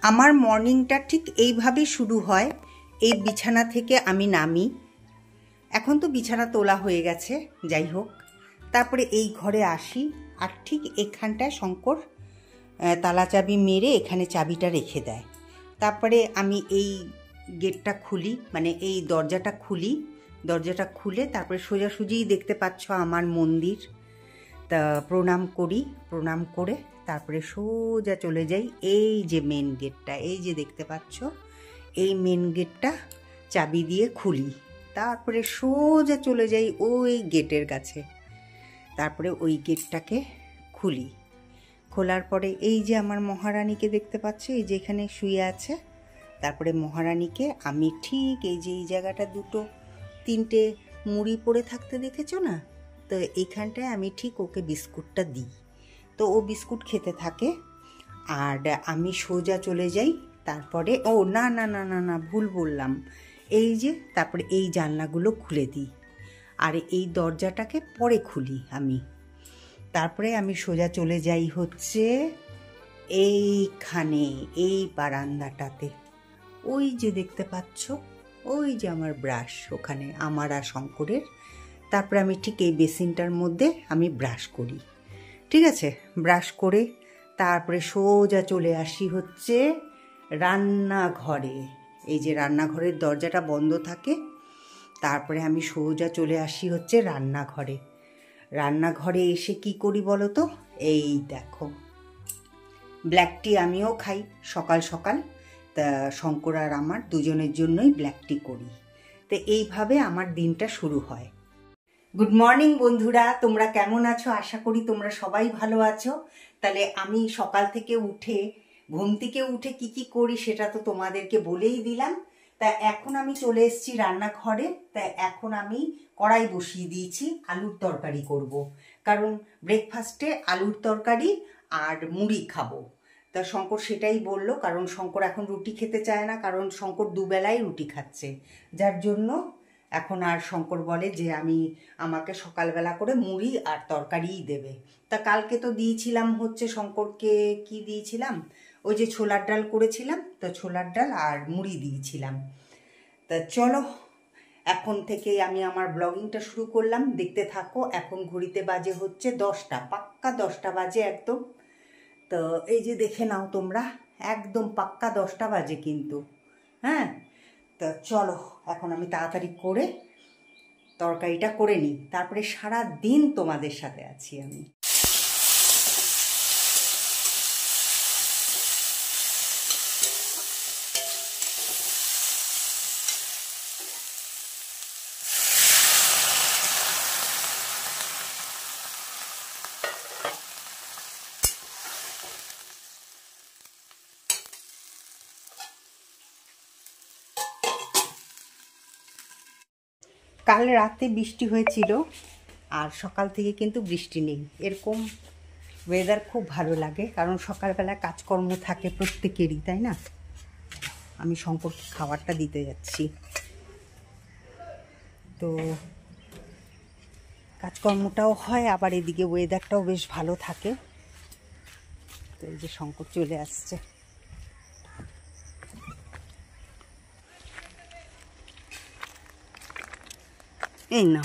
আমার মর্নিংটা ঠিক এইভাবে শুরু হয়। এই বিছানা থেকে আমি নামি, এখন তো বিছানা তোলা হয়ে গেছে, যাই হোক। তারপরে এই ঘরে আসি, আর ঠিক এখানটায় শঙ্কর তালা চাবি মেরে এখানে চাবিটা রেখে দেয়। তারপরে আমি এই গেটটা খুলি, মানে এই দরজাটা খুলে তারপরে সোজাসুজিই দেখতে পাচ্ছ আমার মন্দির। তা প্রণাম করি, প্রণাম করে তারপরে সোজা চলে যাই এই যে মেন গেটটা, এই যে দেখতে পাচ্ছ, এই মেন গেটটা চাবি দিয়ে খুলি। তারপরে সোজা চলে যাই ওই গেটের কাছে, তারপরে ওই গেটটাকে খুলি। খোলার পরে এই যে আমার মহারানীকে দেখতে পাচ্ছ, এই যে এখানে শুয়ে আছে। তারপরে মহারানীকে আমি ঠিক এই যে এই জায়গাটা 2-3টে মুড়ি পড়ে থাকতে দেখেছো না, তো এইখানটায় আমি ঠিক ওকে বিস্কুটটা দিই। তো ও বিস্কুট খেতে থাকে, আর আমি সোজা চলে যাই। তারপরে ও না না না না না ভুল বললাম, এই যে তারপরে এই জানলাগুলো খুলে দিই, আর এই দরজাটাকে পরে খুলি আমি। তারপরে আমি সোজা চলে যাই হচ্ছে এইখানে, এই বারান্দাটাতে, ওই যে দেখতে পাচ্ছ, ওই যে আমার ব্রাশ, ওখানে আমার আর শঙ্করের। তারপরে আমি ঠিক এই বেসিনটার মধ্যে আমি ব্রাশ করি, ঠিক আছে। ব্রাশ করে তারপরে সোজা চলে আসি হচ্ছে রান্নাঘরে। এই যে রান্নাঘরের দরজাটা বন্ধ থাকে, তারপরে আমি সোজা চলে আসি হচ্ছে রান্নাঘরে। রান্নাঘরে এসে কি করি বলো তো, এই দেখো ব্ল্যাক টি আমিও খাই সকাল সকাল, তা শঙ্কর আর আমার দুজনের জন্যই ব্ল্যাক টি করি। তো এইভাবে আমার দিনটা শুরু হয়। গুড মর্নিং বন্ধুরা, তোমরা কেমন আছো? আশা করি তোমরা সবাই ভালো আছো। তাহলে আমি সকাল থেকে উঠে, ঘুম থেকে উঠে কি কি করি সেটা তো তোমাদেরকে বলেই দিলাম। তা এখন আমি চলে এসেছি রান্নাঘরে। তা এখন আমি কড়াই বসিয়ে দিয়েছি, আলুর তরকারি করব। কারণ ব্রেকফাস্টে আলুর তরকারি আর মুড়ি খাবো। তা শঙ্কর সেটাই বললো, কারণ শঙ্কর এখন রুটি খেতে চায় না, কারণ শঙ্কর দুবেলাই রুটি খাচ্ছে, যার জন্য এখন আর শঙ্কর বলে যে আমাকে সকালবেলা করে মুড়ি আর তরকারিই দেবে। তা কালকে তো দিয়েছিলাম হচ্ছে শঙ্করকে, কি দিয়েছিলাম, ওই যে ছোলার ডাল করেছিলাম, তো ছোলার ডাল আর মুড়ি দিয়েছিলাম। তা চলো এখন থেকে আমি আমার ব্লগিংটা শুরু করলাম, দেখতে থাকো। এখন ঘড়িতে বাজে হচ্ছে 10টা, পাক্কা 10টা বাজে একদম। তো এই যে দেখে নাও তোমরা, একদম পাক্কা 10টা বাজে কিন্তু, হ্যাঁ। তো চলো এখন আমি তাড়াতাড়ি করে তরকারিটা করে নিই, তারপরে সারা দিন তোমাদের সাথে আছি আমি। কাল রাতে বৃষ্টি হয়েছিল, আর সকাল থেকে কিন্তু বৃষ্টি নেই। এরকম ওয়েদার খুব ভালো লাগে, কারণ সকালবেলা কাজকর্ম থাকে প্রত্যেকেরই, তাই না? আমি শঙ্করকে খাবারটা দিতে যাচ্ছি, তো কাজকর্মটাও হয়, আবার এদিকে ওয়েদারটাও বেশ ভালো থাকে। তো এই যে শঙ্কর চলে আসছে। এই না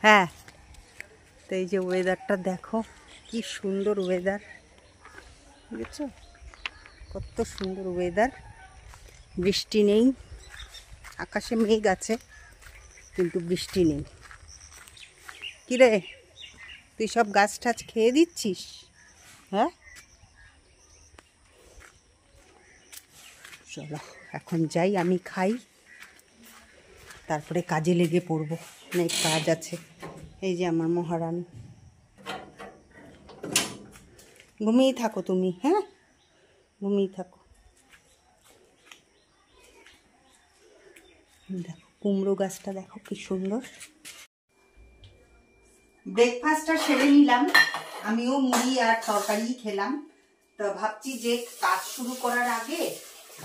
হ্যাঁ, তো এই যে ওয়েদারটা দেখো, কি সুন্দর ওয়েদার, বুঝেছো? কত সুন্দর ওয়েদার। বৃষ্টি নেই, আকাশে মেঘ আছে কিন্তু বৃষ্টি নেই। কিরে, তুই সব গাছ টাছ খেয়ে দিচ্ছিস? হ্যাঁ, চলো এখন যাই, আমি খাই, তারপরে কাজে লেগে পড়বো, অনেক কাজ আছে। এই যে আমার মহারানী, ঘুমিয়ে থাকো তুমি, হ্যাঁ ঘুমিয়ে থাকো। দেখো কুমড়ো গাছটা দেখো কি সুন্দর। ব্রেকফাস্টটা সেরে নিলাম, আমিও মুড়ি আর তরকারি খেলাম। তো ভাবছি যে কাজ শুরু করার আগে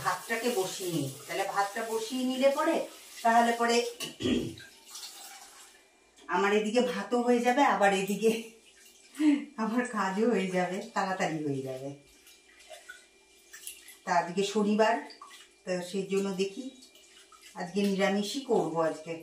ভাতটাকে বসিয়ে নিই, তাহলে ভাতটা বসিয়ে নিলে পরে তাহলে পরে আমার এদিকে ভাতও হয়ে যাবে, আবার এদিকে আমার কাজও হয়ে যাবে, তাড়াতাড়ি হয়ে যাবে। তা আজকে শনিবার, তো সেই জন্য দেখি আজকে নিরামিষই করবো আজকে।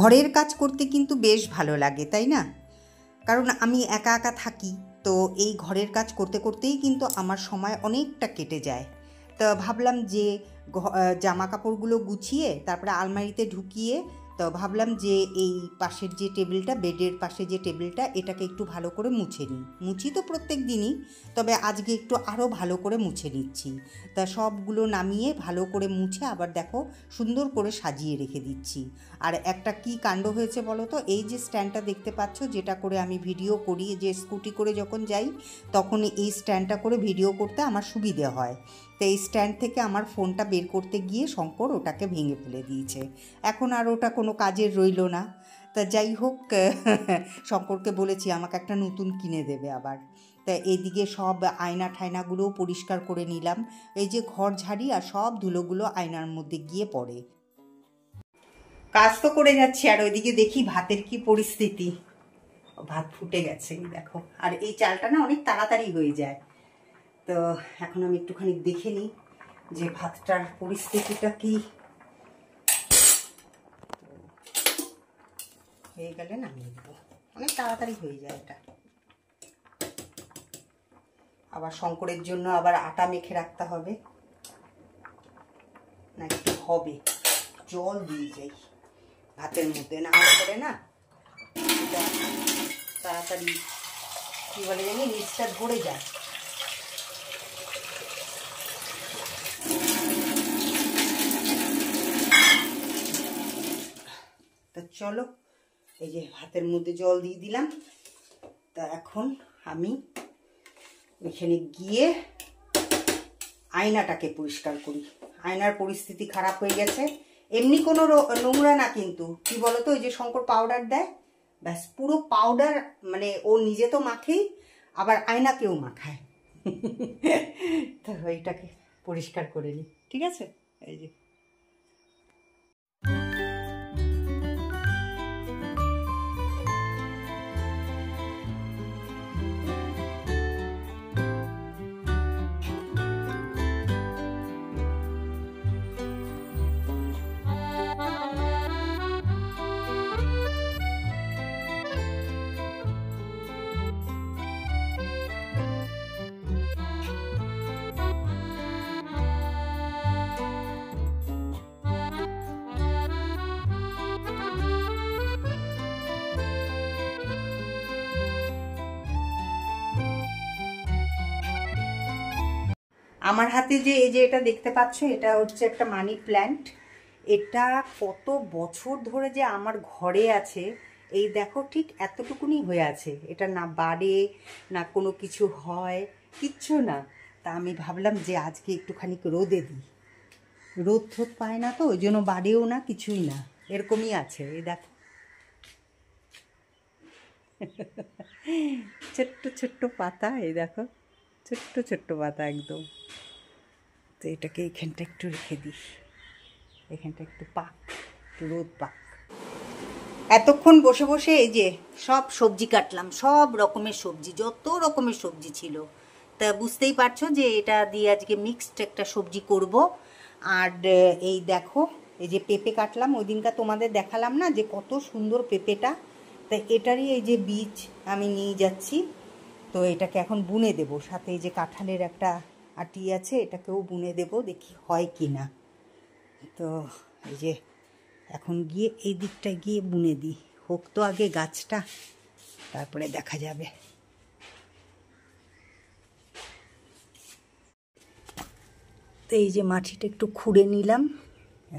ঘরের কাজ করতে কিন্তু বেশ ভালো লাগে, তাই না? কারণ আমি একা একা থাকি, তো এই ঘরের কাজ করতে করতেই কিন্তু আমার সময় অনেকটা কেটে যায়। তো ভাবলাম যে জামা কাপড়গুলো গুছিয়ে তারপরে আলমারিতে ঢুকিয়ে, তো ভাবলাম যে এই পাশের যে টেবিলটা, বেডের পাশে যে টেবিলটা, এটাকে একটু ভালো করে মুছে নিই। মুছি তো প্রত্যেক দিনই, তবে আজকে একটু আরও ভালো করে মুছে নিচ্ছি। তা সবগুলো নামিয়ে ভালো করে মুছে আবার দেখো সুন্দর করে সাজিয়ে রেখে দিচ্ছি। আর একটা কি কাণ্ড হয়েছে বলো তো, এই যে স্ট্যান্ডটা দেখতে পাচ্ছ, যেটা করে আমি ভিডিও করি, যে স্কুটি করে যখন যাই তখন এই স্ট্যান্ডটা করে ভিডিও করতে আমার সুবিধে হয়। তো এই স্ট্যান্ড থেকে আমার ফোনটা বের করতে গিয়ে শঙ্কর ওটাকে ভেঙে ফেলে দিয়েছে। এখন আর ওটা কোনো কাজের রইল না। তা যাই হোক, শঙ্করকে বলেছি আমাকে একটা নতুন কিনে দেবে আবার। তা এদিকে সব আয়না ঠায়নাগুলোও পরিষ্কার করে নিলাম। এই যে ঘর ঝাড়ি আর সব ধুলোগুলো আয়নার মধ্যে গিয়ে পড়ে। কাজ তো করে যাচ্ছি, আর ওইদিকে দেখি ভাতের কি পরিস্থিতি। ভাত ফুটে গেছে দেখো, আর এই চালটা না অনেক তাড়াতাড়ি হয়ে যায়। তো এখন আমি একটুখানি দেখে নিই যে ভাতটার পরিস্থিতিটা কি। হয়ে গেলে নামিয়ে দেবো, অনেক তাড়াতাড়ি হয়ে যায় এটা। আবার শঙ্করের জন্য আবার আটা মেখে রাখতে হবে, না একটু হবে। জল দিয়ে যাই ভাতের মধ্যে, না করে না তাড়াতাড়ি কি বলে জানি নিচটা ধরে যায়। তো চলো, এই যে ভাতের মধ্যে জল দিয়ে দিলাম। তা এখন আমি এখানে গিয়ে আয়নাটাকে পরিষ্কার করি। আয়নার পরিস্থিতি খারাপ হয়ে গেছে। এমনি কোনো নোংরা না, কিন্তু কি বলতো, ওই যে শঙ্কর পাউডার দেয়, ব্যাস পুরো পাউডার, মানে ও নিজে তো মাখেই, আবার আয়নাকেও মাখায়। তো এইটাকে পরিষ্কার করে নিই, ঠিক আছে? এই যে আমার হাতে যে এই যে এটা দেখতে পাচ্ছ, এটা হচ্ছে একটা মানি প্ল্যান্ট। এটা কত বছর ধরে যে আমার ঘরে আছে, এই দেখো ঠিক এতটুকুনি হয়ে আছে। এটা না বাড়ে না কোনো কিছু হয়, কিচ্ছু না। তা আমি ভাবলাম যে আজকে একটুখানি রোদে দিই। রোদ থোদ পায় না তো, ওই জন্য বাড়েও না, কিছুই না, এরকমই আছে। এই দেখো ছোট্ট ছোট্ট পাতা, এই দেখো ছোট্ট ছোট্ট পাতা একদম। তো এটাকে এখানটা একটু রেখে দিই, এখানটা একটু পাক, একটু রোদ পাক। এতক্ষণ বসে বসে এই যে সব সবজি কাটলাম, সব রকমের সবজি, যত রকমের সবজি ছিল। তা বুঝতেই পারছো যে এটা দিয়ে আজকে মিক্সড একটা সবজি করব। আর এই দেখো, এই যে পেঁপে কাটলাম, ওই দিনকার তোমাদের দেখালাম না যে কত সুন্দর পেঁপেটা। তা এটারই এই যে বীজ আমি নিয়ে যাচ্ছি। তো এটাকে এখন বুনে দেব, সাথে এই যে কাঁঠালের একটা আটি আছে, এটাকেও বুনে দেব, দেখি হয় কি না। তো এই যে এখন গিয়ে এই দিকটা গিয়ে বুনে দিই, হোক তো আগে গাছটা। তারপরে দেখা যাবে। তো এই যে মাটিটা একটু খুঁড়ে নিলাম,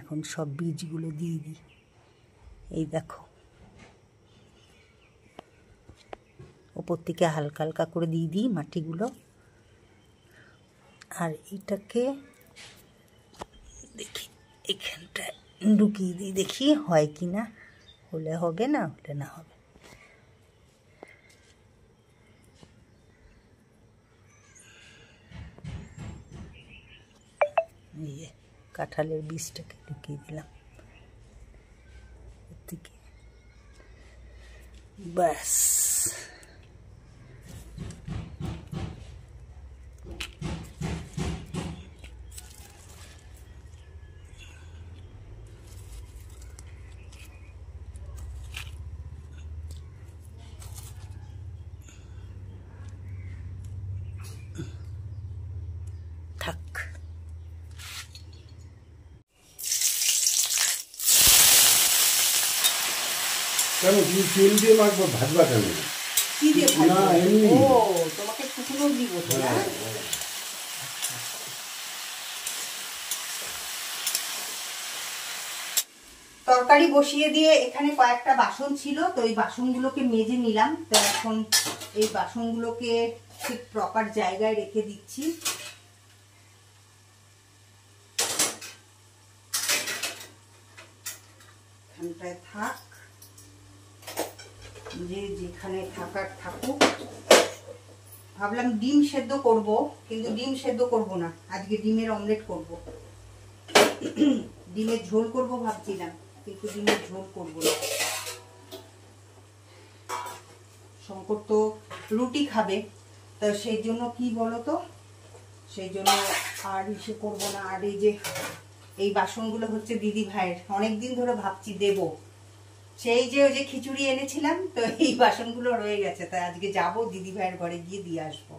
এখন সব বীজগুলো দিয়ে দিই। এই দেখো, ওপর থেকে হালকা হালকা করে দিয়ে দিই মাটিগুলো। আর এটাকে দেখি এখানটায় ঢুকিয়ে দিই, দেখি হয় কি না। হলে হবে, না হলে না হবে। এই যে কাঁঠালের বীজটাকে ঢুকিয়ে দিলাম এর থেকে, ব্যাস। থাক। কেন তুমি তেল দিয়ে মাখবো, ভাজবা কেন? কি দিয়ে না, এমনি। ও, তোমাকে শুকনো দিব তো না? তরকারি বসিয়ে দিয়ে এখানে কয়েকটা বাসন ছিল, তো এই বাসনগুলোকে মেজে নিলাম। তো এখন এই বাসনগুলোকে ঠিক প্রপার জায়গায় রেখে দিচ্ছি। এখানটায় থাক, যে যেখানে থাকার থাকুক। ভাবলাম ডিম সেদ্ধ করব, কিন্তু ডিম সেদ্ধ করব না, আজকে ডিমের অমলেট করব। ডিমের ঝোল করব ভাবছিলাম, কিন্তু ডিমের ঝোল করব না। শঙ্কর তো রুটি খাবে, তো সেই জন্য কি বলতো, সেই জন্য আর ইসে করবো না। আর এই যে এই বাসনগুলো হচ্ছে দিদি ভাইয়ের, অনেকদিন ধরে ভাবছি দেব। সেই যে ওই যে খিচুড়ি এনেছিলাম, তো এই বাসনগুলো রয়ে গেছে, তাই আজকে যাব দিদি ভাইয়ের ঘরে গিয়ে দিয়ে আসবো।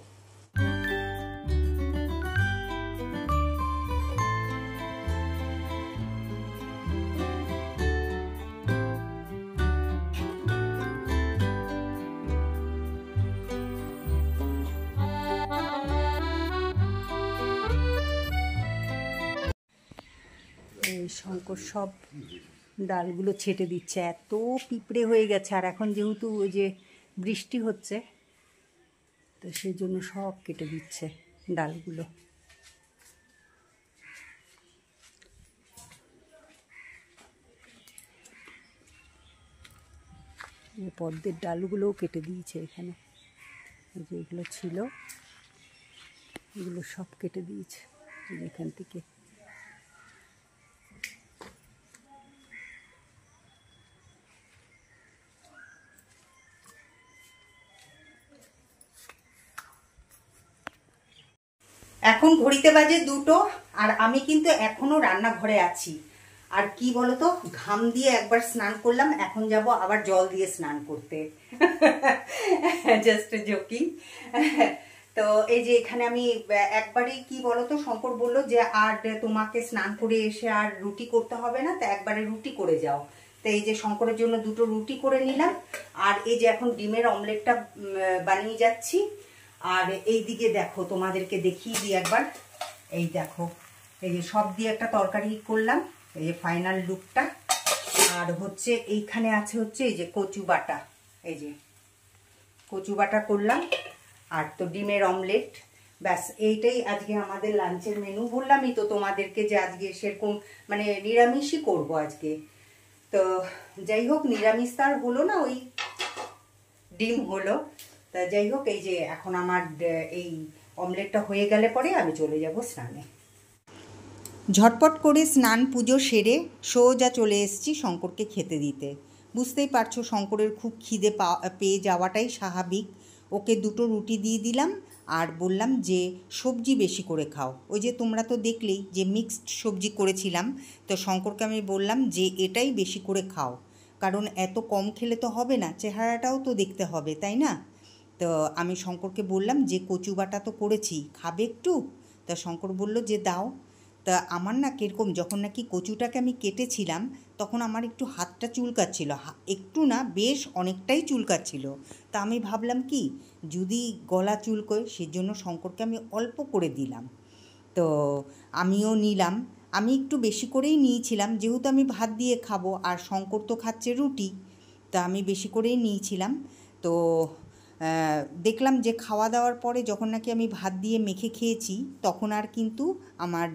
এই শঙ্কর সব ডালগুলো ছেটে দিচ্ছে, এত পিঁপড়ে হয়ে গেছে। আর এখন যেহেতু ওই যে বৃষ্টি হচ্ছে, তো সেই জন্য সব কেটে দিচ্ছে ডালগুলো। পদ্মের ডালগুলোও কেটে দিয়েছে এখানে, যেগুলো ছিল এগুলো সব কেটে দিয়েছে এখান থেকে। এখন ঘড়িতে বাজে 2টো, আর আমি কিন্তু এখনো রান্নাঘরে আছি। আর কি বলতো, ঘাম দিয়ে একবার স্নান করলাম, এখন যাব আবার জল দিয়ে স্নান করতে। Just joking. তো এই যে এখানে আমি একবারে কি বলতো, শঙ্কর বলল যে আর তোমাকে স্নান করে এসে আর রুটি করতে হবে না, তো একবারে রুটি করে যাও। তো এই যে শঙ্করের জন্য 2টো রুটি করে নিলাম, আর এই যে এখন ডিমের অমলেটটা বানিয়ে যাচ্ছি। আর এই দিকে দেখো, তোমাদেরকে দেখিয়ে দিই একবার। এই দেখো, এই যে সব দিয়ে একটা তরকারি করলাম, এই যে ফাইনাল লুকটা। আর হচ্ছে এইখানে আছে হচ্ছে এই যে কচু বাটা, এই যে কচু বাটা করলাম, আর তো ডিমের অমলেট। ব্যাস, এইটাই আজকে আমাদের লাঞ্চের মেনু। বললামই তো তোমাদেরকে যে আজকে সেরকম মানে নিরামিষই করব আজকে। তো যাই হোক, নিরামিষ তার হলো না, ওই ডিম হলো। তা যাই হোক, এই যে এখন আমার এই অমলেটটা হয়ে গেলে পরে আমি চলে যাব স্নানে। ঝটপট করে স্নান পুজো সেরে সোজা চলে এসেছি শঙ্করকে খেতে দিতে। বুঝতেই পারছো, শঙ্করের খুব খিদে পেয়ে যাওয়াটাই স্বাভাবিক। ওকে 2টো রুটি দিয়ে দিলাম, আর বললাম যে সবজি বেশি করে খাও। ওই যে তোমরা তো দেখলেই যে মিক্সড সবজি করেছিলাম, তো শঙ্করকে আমি বললাম যে এটাই বেশি করে খাও, কারণ এত কম খেলে তো হবে না, চেহারাটাও তো দেখতে হবে, তাই না? তো আমি শঙ্করকে বললাম যে কচু বাটা তো করেছি, খাবে একটু? তা শঙ্কর বলল যে দাও। তা আমার না কীরকম, যখন নাকি কচুটাকে আমি কেটেছিলাম তখন আমার একটু হাতটা চুলকাচ্ছিল, একটু না বেশ অনেকটাই চুলকাচ্ছিল। তা আমি ভাবলাম কি যদি গলা চুলকোয় সেজন্য শঙ্করকে আমি অল্প করে দিলাম। তো আমিও নিলাম, আমি একটু বেশি করেই নিয়েছিলাম যেহেতু আমি ভাত দিয়ে খাবো আর শঙ্কর তো খাচ্ছে রুটি, তা আমি বেশি করেই নিয়েছিলাম। তো দেখলাম যে খাওয়া দাওয়ার পরে যখন নাকি আমি ভাত দিয়ে মেখে খেয়েছি তখন আর কিন্তু আমার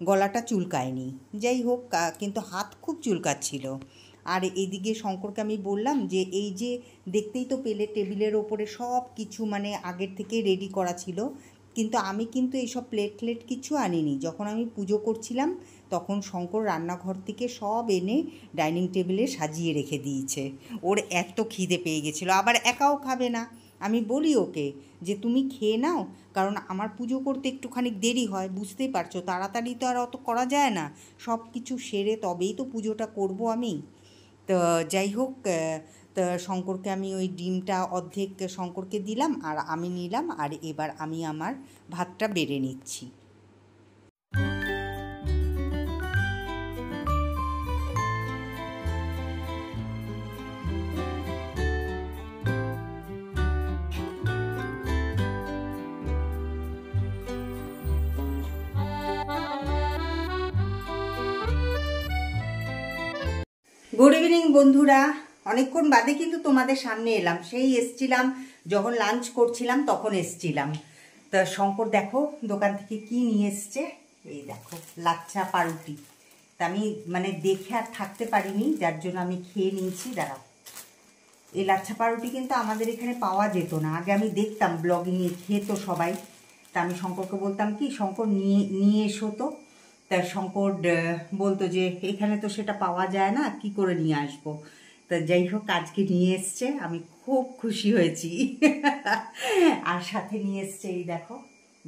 গলাটা চুলকায়নি। যাই হোক, কিন্তু হাত খুব চুলকাচ্ছিল। আর এইদিকে শঙ্করকে আমি বললাম যে এই যে দেখতেই তো পেলে টেবিলের ওপরে সব কিছু মানে আগের থেকে রেডি করা ছিল, কিন্তু আমি কিন্তু এইসব প্লেট কিছু আনিনি। যখন আমি পুজো করছিলাম তখন শঙ্কর রান্নাঘর থেকে সব এনে ডাইনিং টেবিলে সাজিয়ে রেখে দিয়েছে। ওর এত খিদে পেয়ে গেছিলো, আবার একাও খাবে না। আমি বলি ওকে যে তুমি খেয়ে নাও, কারণ আমার পুজো করতে একটুখানি দেরি হয়, বুঝতেই পারছো, তাড়াতাড়ি তো আর অত করা যায় না, সব কিছু সেরে তবেই তো পুজোটা করব আমি। তো যাই হোক, তো শঙ্করকে আমি ওই ডিমটা অর্ধেক শঙ্করকে দিলাম আর আমি নিলাম, আর এবার আমি আমার ভাতটা বেড়ে নিচ্ছি। গুড ইভিনিং বন্ধুরা, অনেকক্ষণ বাদে কিন্তু তোমাদের সামনে এলাম। সেই এসছিলাম যখন লাঞ্চ করছিলাম তখন এসছিলাম। তা শঙ্কর দেখো দোকান থেকে কি নিয়ে এসছে, এই দেখো লাচ্ছা পাউরুটি। তা আমি মানে দেখে আর থাকতে পারিনি, যার জন্য আমি খেয়ে নিয়েছি। দাঁড়াও, এই লাচ্ছা পাউরুটি কিন্তু আমাদের এখানে পাওয়া যেত না, আগে আমি দেখতাম ব্লগিংয়ে খেতো সবাই। তা আমি শঙ্করকে বলতাম কি শঙ্কর নিয়ে এসো তো। তা শঙ্কর বলতো যে এখানে তো সেটা পাওয়া যায় না, কি করে নিয়ে আসবো। তা যাই হোক আজকে নিয়ে এসছে, আমি খুব খুশি হয়েছি। আর সাথে নিয়ে এসছে এই দেখো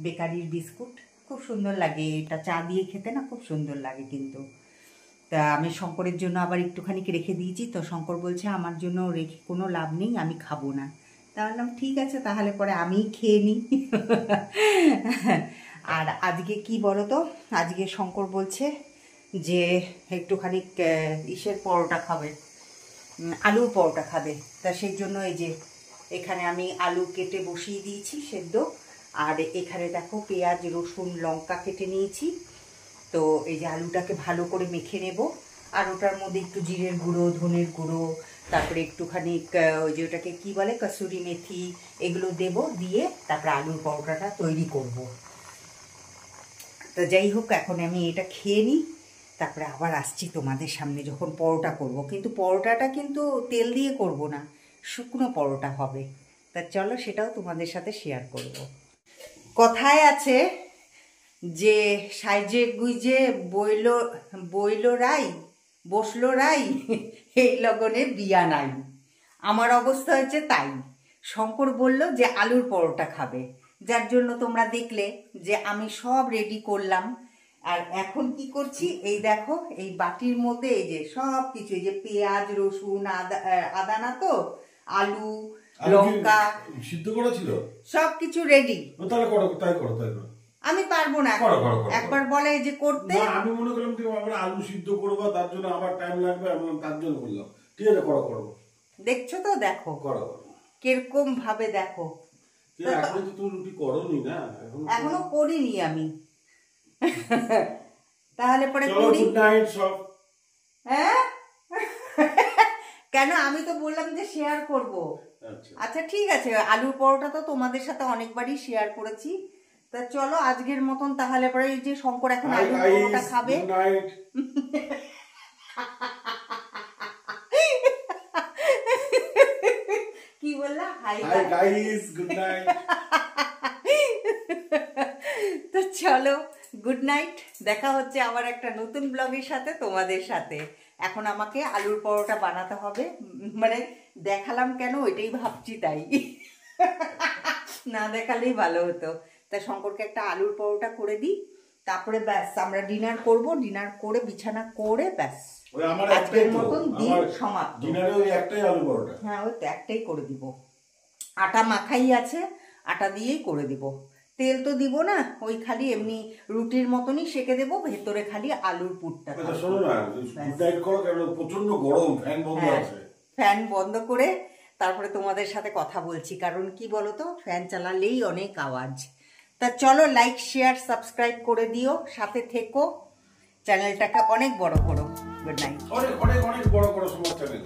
বেকারির বিস্কুট, খুব সুন্দর লাগে, এটা চা দিয়ে খেতে না খুব সুন্দর লাগে কিন্তু। তা আমি শঙ্করের জন্য আবার একটুখানি রেখে দিয়েছি। তো শঙ্কর বলছে আমার জন্য রেখে কোনো লাভ নেই, আমি খাবো না। তা বললাম ঠিক আছে তাহলে পরে আমিই খেয়ে নিই। আর আজকে কি বলো তো, আজকে শঙ্কর বলছে যে একটুখানি ইসের পরোটা খাবে, আলুর পরোটা খাবে। তা সেই জন্য এই যে এখানে আমি আলু কেটে বসিয়ে দিয়েছি সেদ্ধ, আর এখানে দেখো পেঁয়াজ রসুন লঙ্কা কেটে নিয়েছি। তো এই যে আলুটাকে ভালো করে মেখে নেব, আর ওটার মধ্যে একটু জিরের গুঁড়ো ধনের গুঁড়ো, তারপরে একটুখানি ওই যে ওটাকে কী বলে কসুরি মেথি, এগুলো দেব, দিয়ে তারপরে আলুর পরোটাটা তৈরি করব। তো যাই হোক এখন আমি এটা খেয়ে নিই, তারপরে আবার আসছি তোমাদের সামনে যখন পরোটা করব। কিন্তু পরোটাটা কিন্তু তেল দিয়ে করব না, শুকনো পরোটা হবে। তা চলো সেটাও তোমাদের সাথে শেয়ার করব। কথায় আছে যে সাইজে গুইজে বইল রাই বসলো রাই, এই লগনে বিয়া নাই। আমার অবস্থা হয়েছে তাই। শঙ্কর বলল যে আলুর পরোটা খাবে, যার জন্য তোমরা দেখলে যে আমি সব রেডি করলাম। আর এখন কি করছি এই দেখো, এই বাটির মধ্যে এই যে সব কিছু, এই যে পেঁয়াজ রসুন আদা না তো আলু লঙ্কা সিদ্ধ করা ছিল, সব কিছু রেডি। তাহলে করো, তাই করো। আমি পারবো না, একবার বলে যে করতে। আমি মনে করলাম তুমি আবার আলু সিদ্ধ করবো, তার জন্য আবার টাইম লাগবে, আমি তার জন্য বললাম ঠিক আছে করো। দেখছো তো, দেখো করো কিরকম ভাবে দেখো। এখন তো তুমি রুটি করোনি না, এখনো করিনি আমি। তাহলে পরে করি। গুড নাইট সব। হ্যাঁ কেন, আমি তো বললাম যে শেয়ার করব। আচ্ছা ঠিক আছে, আলুর পরোটা তো তোমাদের সাথে অনেকবারই শেয়ার করেছি। তা চলো আজকের মতন তাহলে পরে, এই যে শঙ্কর এখন আলুর পরোটা খাবে। কি বললা? Hi guys, good night. তো চলো গুড নাইট, দেখা হচ্ছে আবার একটা নতুন ব্লগের সাথে তোমাদের সাথে। এখন আমাকে আলুর পরোটা বানাতে হবে, মানে দেখালাম কেন ওইটাই ভাবছি, তাই না দেখালেই ভালো হতো। তা শঙ্করকে একটা আলুর পরোটা করে দিই, তারপরে ব্যাস আমরা ডিনার করব, ডিনার করে বিছানা করে ব্যাস আজকের মতন দিন সমাপ্ত। হ্যাঁ ওই তো একটাই করে দিব, আটা মাখাই আছে, আটা দিয়েই করে দিব। তেল তো দিব না, ওই খালি এমনি রুটির মতনই সেকে দেবো, ভেতরে খালি আলুর পুরটা। আচ্ছা শোনো না, গুড নাইট করো, কারণ প্রচন্ড গরম, ফ্যান বন্ধ আছে। ফ্যান বন্ধ করে তারপরে তোমাদের সাথে কথা বলছি, কারণ কি বলতো ফ্যান চালালেই অনেক আওয়াজ। তা চলো লাইক শেয়ার সাবস্ক্রাইব করে দিও, সাথে থেকো, চ্যানেলটাকে অনেক বড় করো। Good night. অনেক অনেক অনেক বড় করো তোমার চ্যানেল।